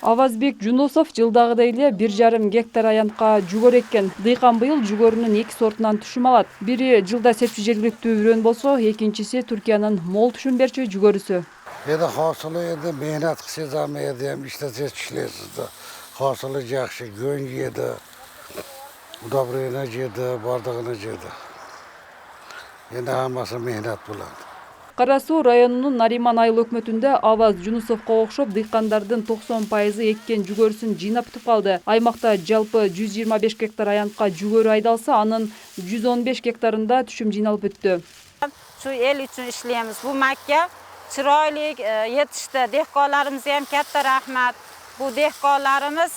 Авазбек Жунусов жылдагыдай эле 1,5 гектар аянтка жүгөр эккен. Дыйкан быйыл жүгөрүнүн 2 сортунан түшүм алат. Бири жылда сепчи жергиликтүү үрөн болсо, экинчиси Түркиянын мол түшүм берчү жүгөрүсү. Endi hosili endi mehnat qilsangiz ham ham ishlasangiz ishlaysiz. Hosili yaxshi, go'ng yedi, udobrini yedi, bordog'ini yedi. Endi hammasi mehnat bo'ladi. Кара Суу районунун Нариман айыл өкмөтүндө Аваз Жунусовго окшоп дыйкандардын 90% эккен жүгөрүсүн жыйнап бүтүп калды. Аймакта жалпы 125 гектар аянтка жүгөрү айдалса, анын 115 гектарында түшүм жыйналып бүттү. Şu el üçün işləyemiz. Bu makka chiroyli yetişdi. Dehqonlarimizga ham katta rahmat. Bu dehqonlarimiz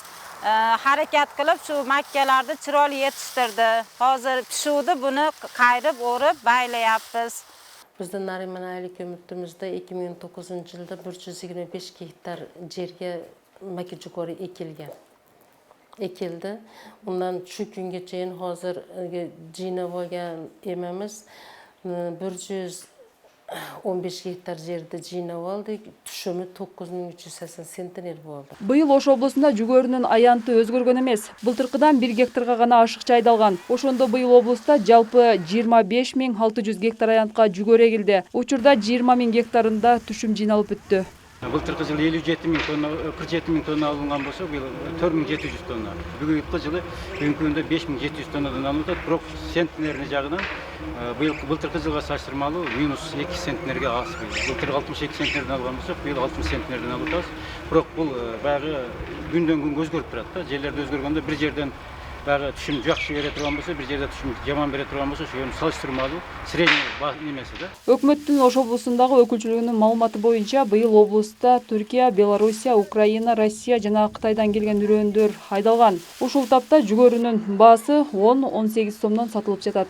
harakat qilib shu makkalarni chiroyli yetishtirdi. Hozir pishuvdi, buni qayrib, o'rib baylayapmiz. Bizde Nariman aylı kömürtümüzde 2009 yılda 125 hektar жерге maki жүгөрү ekildi. Ondan şu gün geçen hazır jıynap olgan ememiz 115 hektar жерди жыйнап алдык. Түшүмү 9380 центнер болду. Быйыл Ош облусунда жүгөрүнүн аянты өзгөргөн эмес. Былтыркыдан 1 гектарга гана ашыкча айдалган. Ошондо быйыл облуста жалпы 25600 гектар аянтка жүгөр эгилди. Учурда 20000 гектарында түшүм жыйналып бүттү. Былтыркы жылы 47.000 тонна, 47.000 тонна алынган болсо, быйыл 4700 тонна. Бүгүнкү жылы күндө 5700 тоннадан алынды. Бирок центнерни жагынан былтыркы жылга салыштырмалуу минус 2 центнерге аз. Былтыр 62 центнерден алган болсок, быйыл 60 центнерден алып атабыз. Бирок бул баягы күндөн күнгө өзгөрүп турат да. Жерлерде өзгөргөндө бир жерден баягы түшүм жакшы бере турган болсо, бир жерде түшүм жаман бере турган болсо, ошону салыштырмалуу средний немеси да. Өкмөттүн Ош облусундагы өкүлчүлүгүнүн маалыматы боюнча, быйыл облуста Түркия, Белоруссия, Украина, Россия жана Кытайдан келген үрөндөр айдалган. Ушул тапта жүгөрүнүн баасы 10-18 сомдон сатылып жатат.